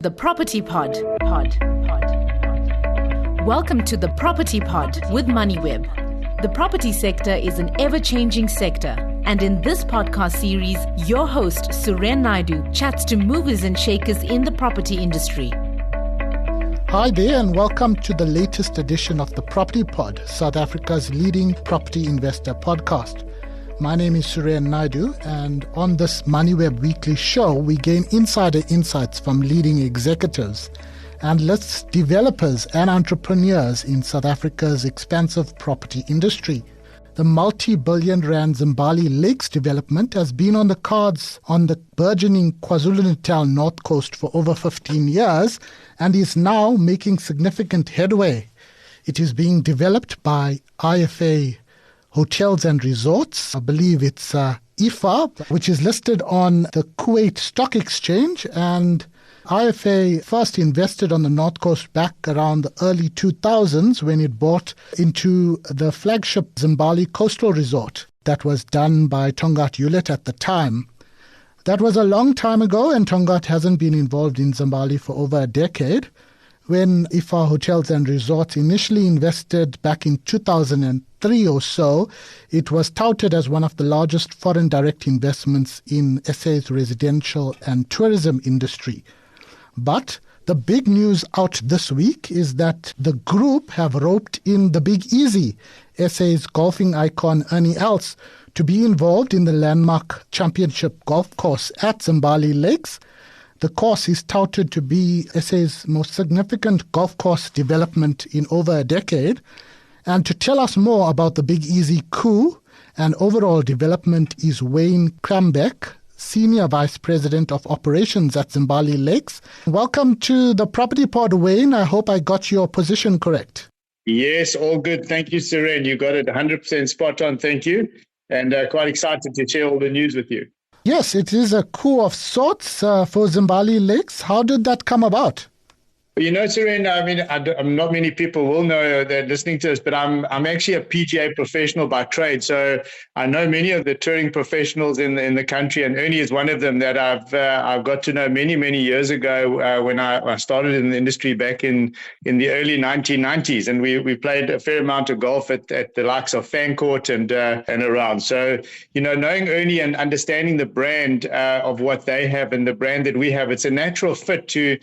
The Property Pod. Welcome to The Property Pod with Moneyweb. The property sector is an ever-changing sector. And in this podcast series, your host, Suren Naidu, chats to movers and shakers in the property industry. Hi there and welcome to the latest edition of The Property Pod, South Africa's leading property investor podcast. My name is Suren Naidu, and on this Moneyweb weekly show, we gain insider insights from leading executives and list developers and entrepreneurs in South Africa's expansive property industry. The multi-billion rand Zimbali Lakes development has been on the cards on the burgeoning KwaZulu-Natal North Coast for over 15 years and is now making significant headway. It is being developed by IFA Hotels and Resorts. I believe it's IFA, which is listed on the Kuwait Stock Exchange, and IFA first invested on the North Coast back around the early 2000s when it bought into the flagship Zimbali Coastal Resort that was done by Tongaat Hewlett at the time. That was a long time ago, and Tongaat hasn't been involved in Zimbali for over a decade. When IFA Hotels and Resorts initially invested back in 2003 or so, it was touted as one of the largest foreign direct investments in SA's residential and tourism industry. But the big news out this week is that the group have roped in the Big Easy, SA's golfing icon Ernie Els, to be involved in the landmark championship golf course at Zimbali Lakes. The course is touted to be SA's most significant golf course development in over a decade. And to tell us more about the Big Easy coup and overall development is Wayne Krambeck, Senior Vice President of Operations at Zimbali Lakes. Welcome to the Property Pod, Wayne. I hope I got your position correct. Yes, all good. Thank you, Suren. You got it 100% spot on. Thank you. And quite excited to share all the news with you. Yes, it is a coup of sorts for Zimbali Lakes. How did that come about? You know, Suren, I mean, not many people will know that listening to this, but I'm actually a PGA professional by trade. So I know many of the touring professionals in the country, and Ernie is one of them that I've got to know many years ago when I started in the industry back in the early 1990s, and we played a fair amount of golf at the likes of Fancourt and around. So you know, knowing Ernie and understanding the brand of what they have and the brand that we have, it's a natural fit to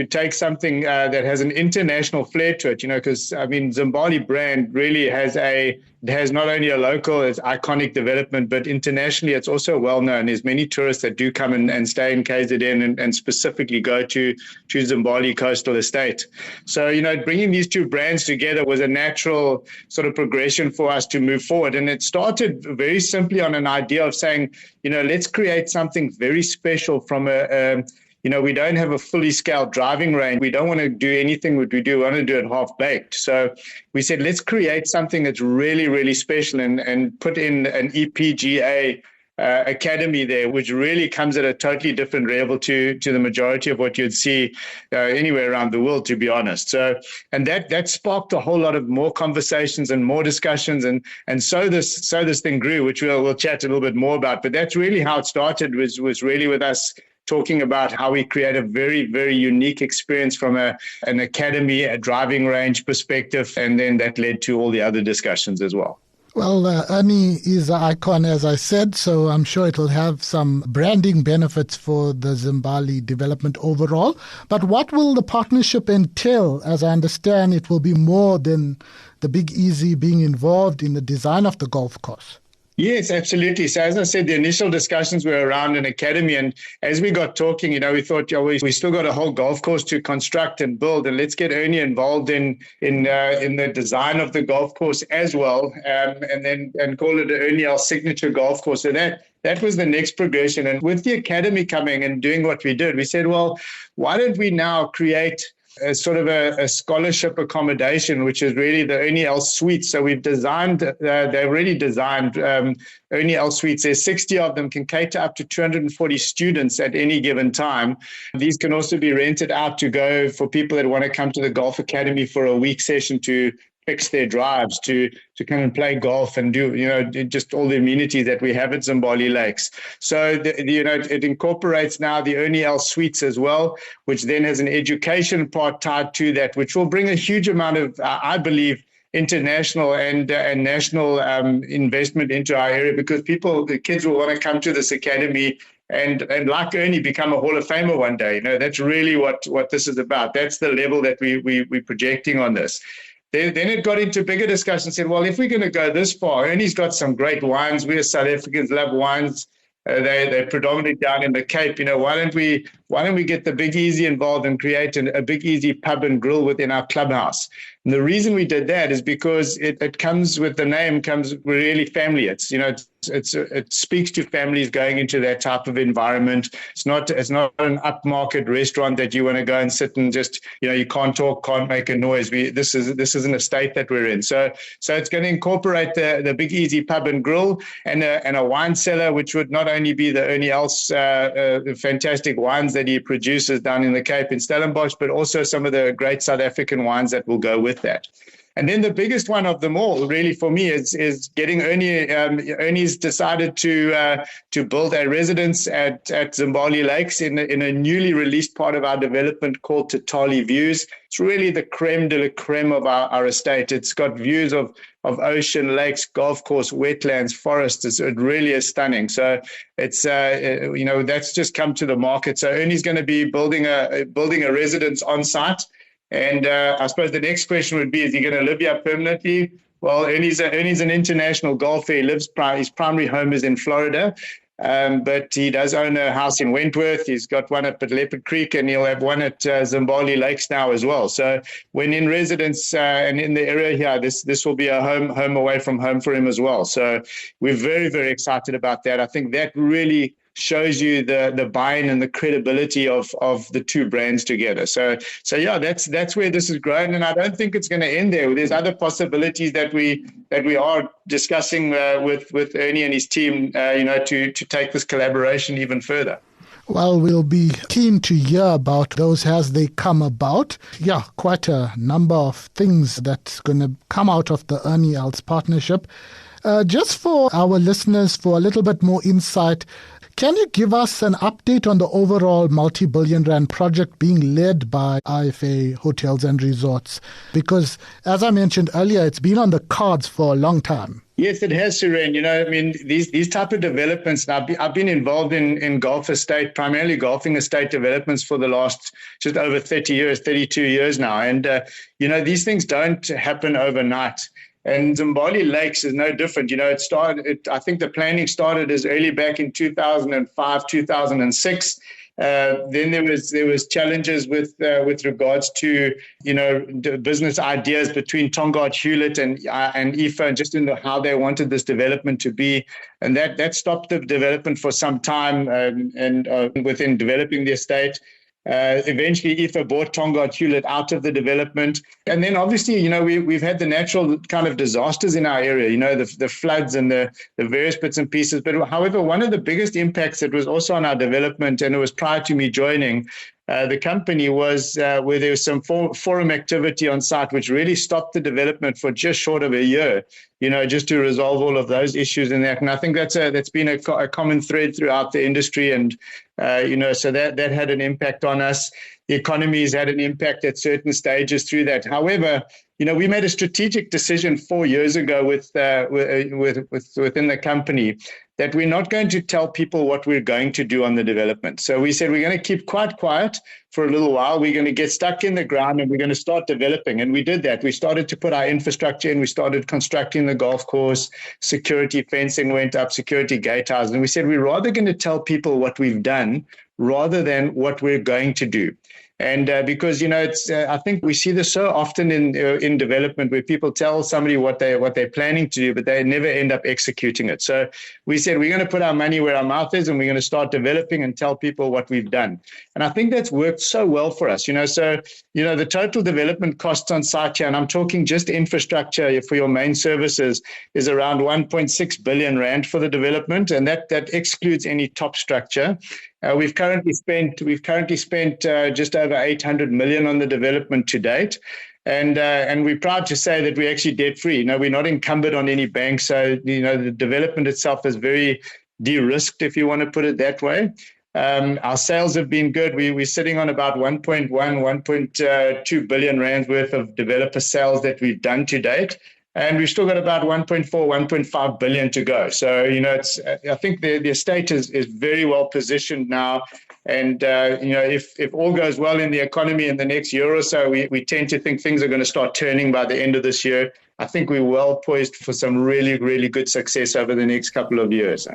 take something that has an international flair to it, you know, because, I mean, Zimbali brand really has not only a local, it's iconic development, but internationally it's also well known. There's many tourists that do come and stay in KZN and specifically go to Zimbali Coastal Estate. So, you know, bringing these two brands together was a natural sort of progression for us to move forward. And it started very simply on an idea of saying, you know, let's create something very special from you know, we don't have a fully scaled driving range. We don't want to do anything what we do. We want to do it half-baked. So we said, let's create something that's really, really special and put in an EPGA academy there, which really comes at a totally different level to the majority of what you'd see anywhere around the world, to be honest. So, and that sparked a whole lot of more conversations and more discussions, and so this thing grew, which we'll chat a little bit more about. But that's really how it started. Was really with us talking about how we create a very, very unique experience from an academy, a driving range perspective, and then that led to all the other discussions as well. Well, Ernie is an icon, as I said, so I'm sure it'll have some branding benefits for the Zimbali development overall. But what will the partnership entail? As I understand, it will be more than the Big Easy being involved in the design of the golf course. Yes, absolutely. So as I said, the initial discussions were around an academy. And as we got talking, you know, we thought, we still got a whole golf course to construct and build. And let's get Ernie involved in the design of the golf course as well. And call it an Ernie Els signature golf course. So that was the next progression. And with the academy coming and doing what we did, we said, well, why don't we now create a sort of a scholarship accommodation, which is really the Ernie Els suites. So we've designed, they've already designed Ernie Els suites. There's 60 of them, can cater up to 240 students at any given time. These can also be rented out to go for people that want to come to the Golf Academy for a week session to fix their drives to come and play golf and do, just all the amenities that we have at Zimbali Lakes. So, it incorporates now the Ernie Els suites as well, which then has an education part tied to that, which will bring a huge amount of, I believe, international and national investment into our area, because the kids will want to come to this academy and like Ernie, become a Hall of Famer one day. That's really what this is about. That's the level that we're projecting on this. Then it got into bigger discussion, said, well, if we're going to go this far, Ernie's got some great wines. We as South Africans love wines. They're predominantly down in the Cape. Why don't we get the Big Easy involved and create a Big Easy pub and grill within our clubhouse? And the reason we did that is because it comes with the name, comes really family. It speaks to families going into that type of environment. It's not an upmarket restaurant that you want to go and sit and just, you can't talk, can't make a noise. This is an estate that we're in. So it's going to incorporate the Big Easy pub and grill and a wine cellar, which would not only be the Ernie Els fantastic wines that he produces down in the Cape in Stellenbosch, but also some of the great South African wines that will go with that. And then the biggest one of them all, really, for me, is getting Ernie. Ernie's decided to build a residence at Zimbali Lakes in a newly released part of our development called Totali Views. It's really the creme de la creme of our estate. It's got views of ocean, lakes, golf course, wetlands, forests. It really is stunning. So it's that's just come to the market. So Ernie's going to be building a residence on site. And I suppose the next question would be, is he going to live here permanently? Well, Ernie's an international golfer. His primary home is in Florida, but he does own a house in Wentworth. He's got one up at Leopard Creek, and he'll have one at Zimbali Lakes now as well. So when in residence and in the area here, this will be a home away from home for him as well. So we're very, very excited about that. I think that really shows you the buy-in and the credibility of the two brands together. So yeah, that's where this is growing, and I don't think it's going to end there. There's other possibilities that we are discussing with Ernie and his team, to take this collaboration even further. Well, we'll be keen to hear about those as they come about. Yeah, quite a number of things that's going to come out of the Ernie Els partnership. Just for our listeners, for a little bit more insight, can you give us an update on the overall multi-billion rand project being led by IFA Hotels and Resorts? Because, as I mentioned earlier, it's been on the cards for a long time. Yes, it has, Suren. These type of developments, I've been involved in primarily golfing estate developments for the last just over 30 years, 32 years now. And, these things don't happen overnight. And Zimbali Lakes is no different. I think the planning started as early back in 2005, 2006. Then there was challenges with regards to business ideas between Tongaat Hewlett and IFA, and just in how they wanted this development to be, and that stopped the development for some time. And within developing the estate. Eventually, IFA bought Tongaat Hewlett out of the development. And then obviously, we've had the natural kind of disasters in our area, the floods and the various bits and pieces. But however, one of the biggest impacts that was also on our development, and it was prior to me joining the company, was where there was some forum activity on site, which really stopped the development for just short of a year, just to resolve all of those issues in that. And I think that's been a common thread throughout the industry. And, so that had an impact on us. The economy's had an impact at certain stages through that. However, we made a strategic decision 4 years ago within the company that we're not going to tell people what we're going to do on the development. So we said we're going to keep quite quiet for a little while. We're going to get stuck in the ground and we're going to start developing. And we did that. We started to put our infrastructure in. We started constructing the golf course. Security fencing went up, security gatehouse. And we said we're rather going to tell people what we've done rather than what we're going to do. And because, it's I think we see this so often in development, where people tell somebody what they're planning to do, but they never end up executing it. So we said we're going to put our money where our mouth is, and we're going to start developing and tell people what we've done. And I think that's worked so well for us. So the total development costs on site here, and I'm talking just infrastructure for your main services, is around 1.6 billion rand for the development, and that excludes any top structure. We've currently spent just over 800 million on the development to date. And we're proud to say that we're actually debt-free. We're not encumbered on any bank. So, the development itself is very de-risked, if you want to put it that way. Our sales have been good. We're sitting on about 1.2 billion rand worth of developer sales that we've done to date. And we've still got about 1.5 billion to go. So, I think the estate is very well positioned now. And, if all goes well in the economy in the next year or so, we tend to think things are going to start turning by the end of this year. I think we're well poised for some really, really good success over the next couple of years.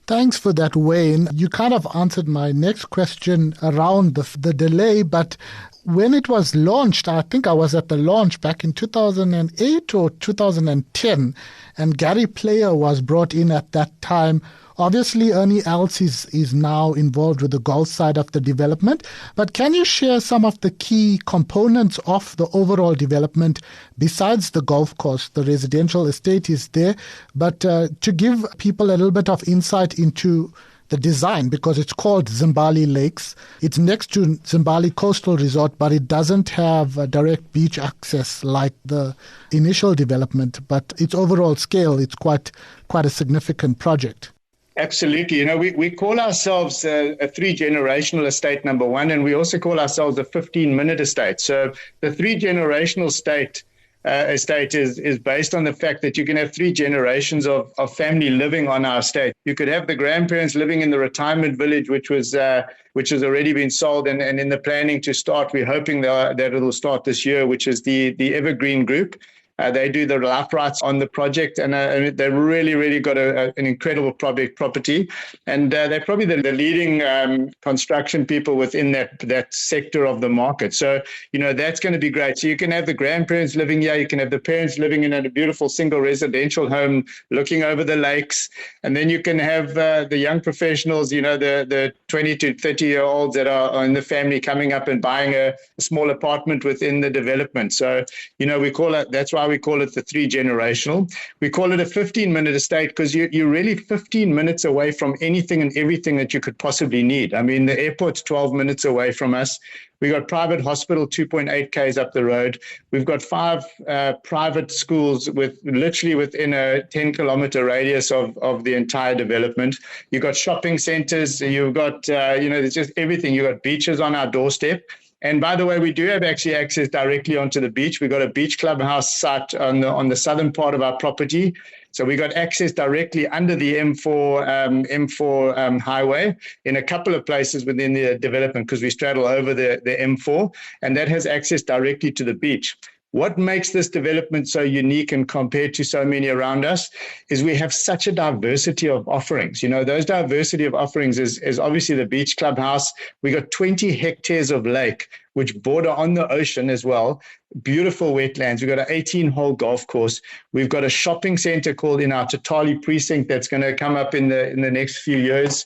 Thanks for that, Wayne. You kind of answered my next question around the delay, but when it was launched, I think I was at the launch back in 2008 or 2010, and Gary Player was brought in at that time. Obviously, Ernie Els is now involved with the golf side of the development, but can you share some of the key components of the overall development besides the golf course? The residential estate is there, but to give people a little bit of insight into the design, because it's called Zimbali Lakes. It's next to Zimbali Coastal Resort, but it doesn't have a direct beach access like the initial development, but its overall scale, it's quite a significant project. Absolutely. We call ourselves a 3-generational estate, number one, and we also call ourselves a 15-minute estate. So the 3-generational estate is based on the fact that you can have 3 generations of family living on our estate. You could have the grandparents living in the retirement village, which has already been sold and in the planning to start. We're hoping that it'll start this year, which is the Evergreen Group. They do the life rights on the project, and they really, really got an incredible property. And they're probably the leading construction people within that sector of the market. So, that's going to be great. So you can have the grandparents living here. You can have the parents living in a beautiful single residential home looking over the lakes. And then you can have the young professionals, the 20 to 30-year-olds that are in the family coming up and buying a small apartment within the development. So, that's why we call it the 3-generational. We call it a 15-minute estate because you're really 15 minutes away from anything and everything that you could possibly need. I mean, the airport's 12 minutes away from us. We got private hospital 2.8 k's up the road. We've got 5 private schools literally within a 10-kilometer radius of the entire development. You've got shopping centers. You've got, there's just everything. You've got beaches on our doorstep. And by the way, we do have actually access directly onto the beach. We've got a beach clubhouse site on the southern part of our property. So we got access directly under the M4 highway in a couple of places within the development because we straddle over the M4, and that has access directly to the beach. What makes this development so unique and compared to so many around us is we have such a diversity of offerings. Those diversity of offerings is obviously the beach clubhouse. We got 20 hectares of lake, which border on the ocean as well. Beautiful wetlands. We've got an 18-hole golf course. We've got a shopping center called in our Totali precinct that's going to come up in the next few years.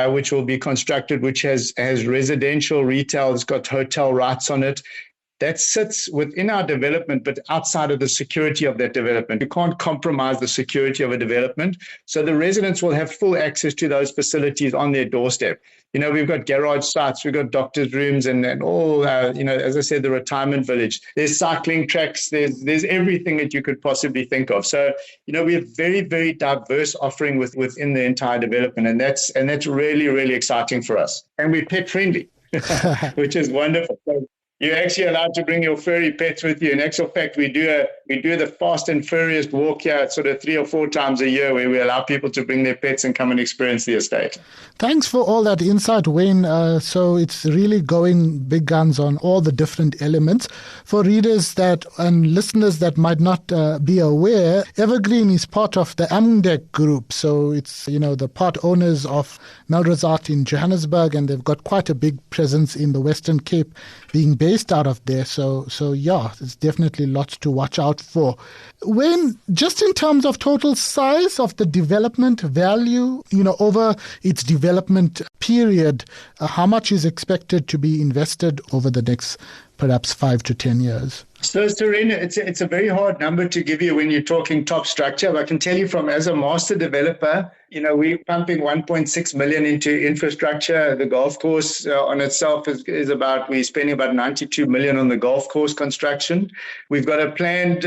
Which will be constructed, which has residential retail. It's got hotel rights on it. That sits within our development, but outside of the security of that development. You can't compromise the security of a development. So the residents will have full access to those facilities on their doorstep. We've got garage sites, we've got doctors' rooms and all, as I said, the retirement village. There's cycling tracks, there's everything that you could possibly think of. So, we have very, very diverse offering within the entire development. And that's really, really exciting for us. And we're pet friendly, which is wonderful. So, you're actually allowed to bring your furry pets with you. In actual fact, we do the fast and furriest walk here sort of 3 or 4 times a year where we allow people to bring their pets and come and experience the estate. Thanks for all that insight, Wayne. So it's really going big guns on all the different elements. For readers and listeners that might not be aware, Evergreen is part of the Krambeck group. So it's, the part owners of Melresart in Johannesburg, and they've got quite a big presence in the Western Cape, being based out of there. So yeah, there's definitely lots to watch out for. When, just in terms of total size of the development value, over its development period, how much is expected to be invested over the next perhaps 5 to 10 years? So, Serena, it's a very hard number to give you when you're talking top structure. But I can tell you as a master developer, we're pumping 1.6 million into infrastructure. The golf course on itself we're spending about 92 million on the golf course construction. We've got a planned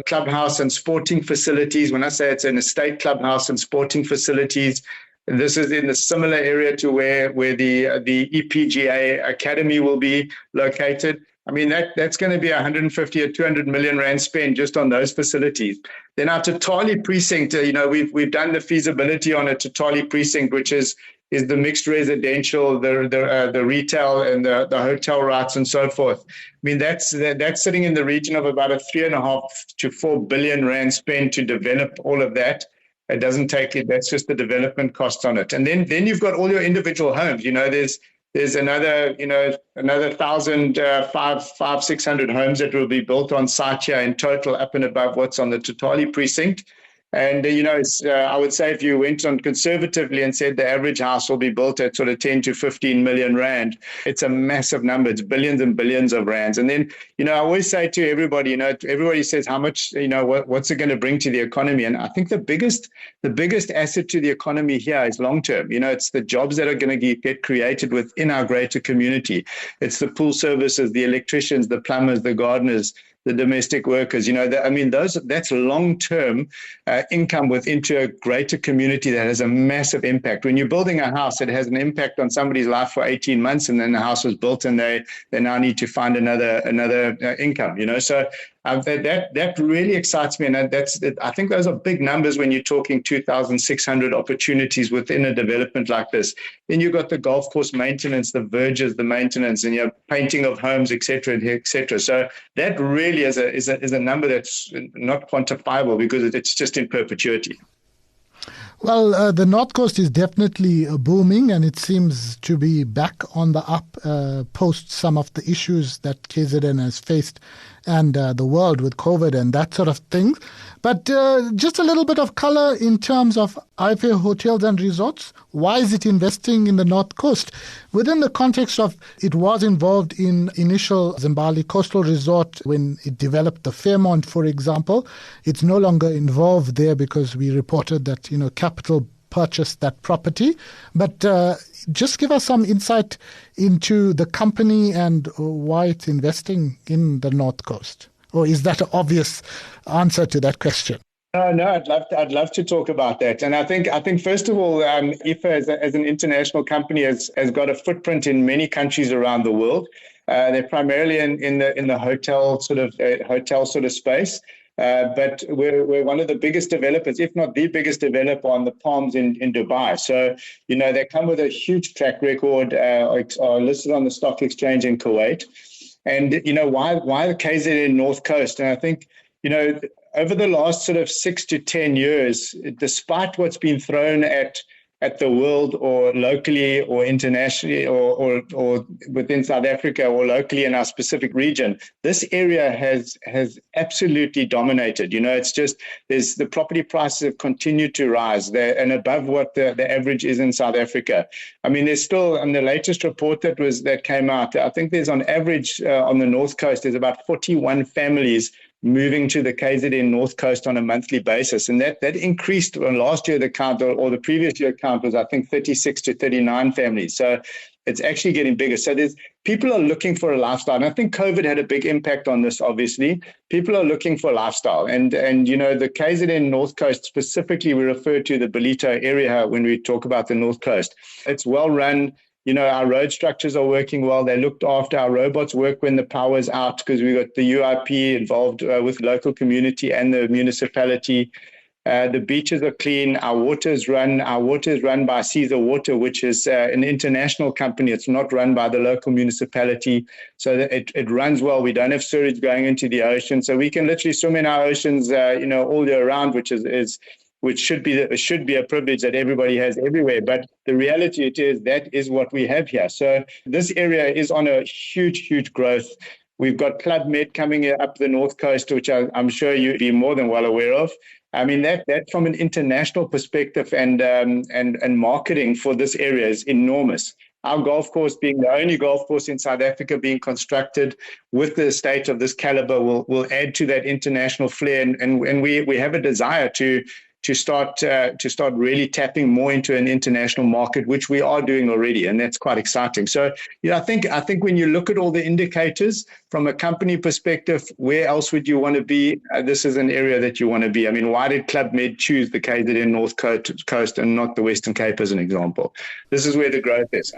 clubhouse and sporting facilities. When I say it's an estate clubhouse and sporting facilities, this is in a similar area to where the EPGA Academy will be located. I mean, that's going to be 150 or 200 million rand spent just on those facilities. Then our Totali precinct, we've done the feasibility on a Totali precinct, which is the mixed residential, the retail and the hotel rights and so forth. I mean, that's sitting in the region of about a 3.5 to 4 billion rand spent to develop all of that. It doesn't take it. That's just the development costs on it. And then you've got all your individual homes. There's another 1,000, 600 homes that will be built on site here in total, up and above what's on the Totali precinct. And, I would say if you went on conservatively and said the average house will be built at sort of 10 to 15 million rand, it's a massive number. It's billions and billions of rands. And then, I always say to everybody, everybody says how much, what's it going to bring to the economy? And I think the biggest asset to the economy here is long term. It's the jobs that are going to get created within our greater community. It's the pool services, the electricians, the plumbers, the gardeners, the domestic workers, that's long-term income into a greater community that has a massive impact. When you're building a house, it has an impact on somebody's life for 18 months, and then the house was built and they now need to find another income, So that really excites me. And I think those are big numbers when you're talking 2,600 opportunities within a development like this. Then you've got the golf course maintenance, the verges, the maintenance, and painting of homes, et cetera, et cetera. So that really is a number that's not quantifiable because it's just in perpetuity. Well, the North Coast is definitely booming, and it seems to be back on the up post some of the issues that KZN has faced and the world with COVID and that sort of thing. But just a little bit of color in terms of IFA Hotels and Resorts. Why is it investing in the North Coast? Within the context of it was involved in initial Zimbali Coastal Resort when it developed the Fairmont, for example. It's no longer involved there because we reported that, Capital purchased that property. But just give us some insight into the company and why it's investing in the North Coast. Or is that an obvious answer to that question? No, I'd love to talk about that. And I think first of all, IFA as an international company has got a footprint in many countries around the world. They're primarily in the hotel sort of space. But we're one of the biggest developers, if not the biggest developer on the Palms in Dubai. So, they come with a huge track record, are listed on the stock exchange in Kuwait. And, why the KZN North Coast? And I think, over the last sort of 6 to 10 years, despite what's been thrown at the world or locally or internationally or within South Africa or locally in our specific region, this area has absolutely dominated. It's just the property prices have continued to rise and above what the average is in South Africa. I mean, there's still, on the latest report that came out, I think there's on average on the North Coast, there's about 41 families moving to the KZN North Coast on a monthly basis. And that increased on last year, the count or the previous year count was, I think, 36 to 39 families. So it's actually getting bigger. So people are looking for a lifestyle. And I think COVID had a big impact on this, obviously. People are looking for a lifestyle. And the KZN North Coast, specifically, we refer to the Belito area when we talk about the North Coast. It's well run. Our road structures are working well. They're looked after. Our robots work when the power's out because we've got the UIP involved with local community and the municipality. The beaches are clean. Our water is run by Caesar Water, which is an international company. It's not run by the local municipality. So that it runs well. We don't have sewage going into the ocean. So we can literally swim in our oceans, all year round, which should be a privilege that everybody has everywhere. But the reality is that is what we have here. So this area is on a huge, huge growth. We've got Club Med coming up the North Coast, which I'm sure you'd be more than well aware of. I mean, that from an international perspective and marketing for this area is enormous. our golf course being the only golf course in South Africa being constructed with the estate of this caliber will add to that international flair. And we have a desire to start really tapping more into an international market, which we are doing already, and that's quite exciting. So, I think when you look at all the indicators from a company perspective, where else would you want to be? This is an area that you want to be. I mean, why did Club Med choose the KZN North Coast and not the Western Cape as an example? This is where the growth is.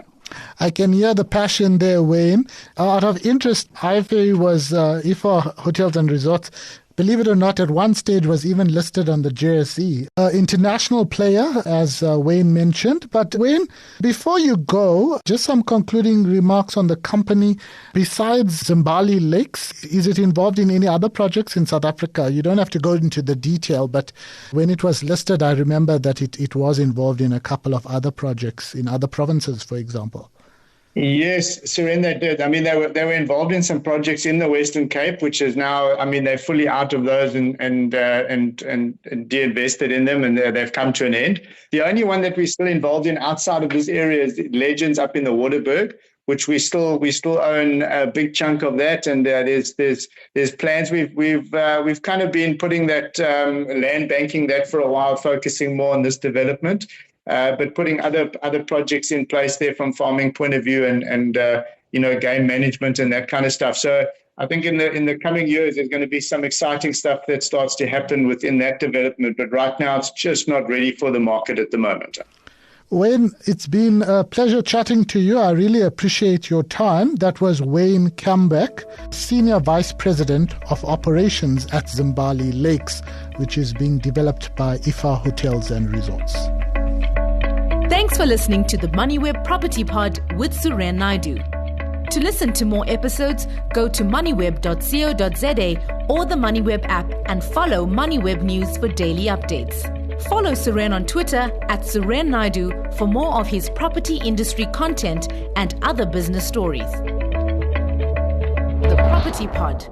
I can hear the passion there, Wayne. Out of interest, IFA was IFA Hotels and Resorts. Believe it or not, at one stage was even listed on the JSE. International player, as Wayne mentioned. But Wayne, before you go, just some concluding remarks on the company. Besides Zimbali Lakes, is it involved in any other projects in South Africa? You don't have to go into the detail, but when it was listed, I remember that it was involved in a couple of other projects in other provinces, for example. Yes, Suren, they did. I mean, they were involved in some projects in the Western Cape, which is now, I mean, they're fully out of those and de-invested in them, and they've come to an end. The only one that we're still involved in outside of this area is Legends up in the Waterberg, which we still own a big chunk of that, and there's plans. We've kind of been putting that land banking that for a while, focusing more on this development. But putting other projects in place there from farming point of view and game management and that kind of stuff. So I think in the coming years, there's going to be some exciting stuff that starts to happen within that development. But right now, it's just not ready for the market at the moment. Wayne, it's been a pleasure chatting to you. I really appreciate your time. That was Wayne Krambeck, Senior Vice President of Operations at Zimbali Lakes, which is being developed by IFA Hotels and Resorts. Thanks for listening to the Moneyweb Property Pod with Suren Naidu. To listen to more episodes, go to moneyweb.co.za or the Moneyweb app and follow Moneyweb News for daily updates. Follow Suren on Twitter @Suren Naidu for more of his property industry content and other business stories. The Property Pod.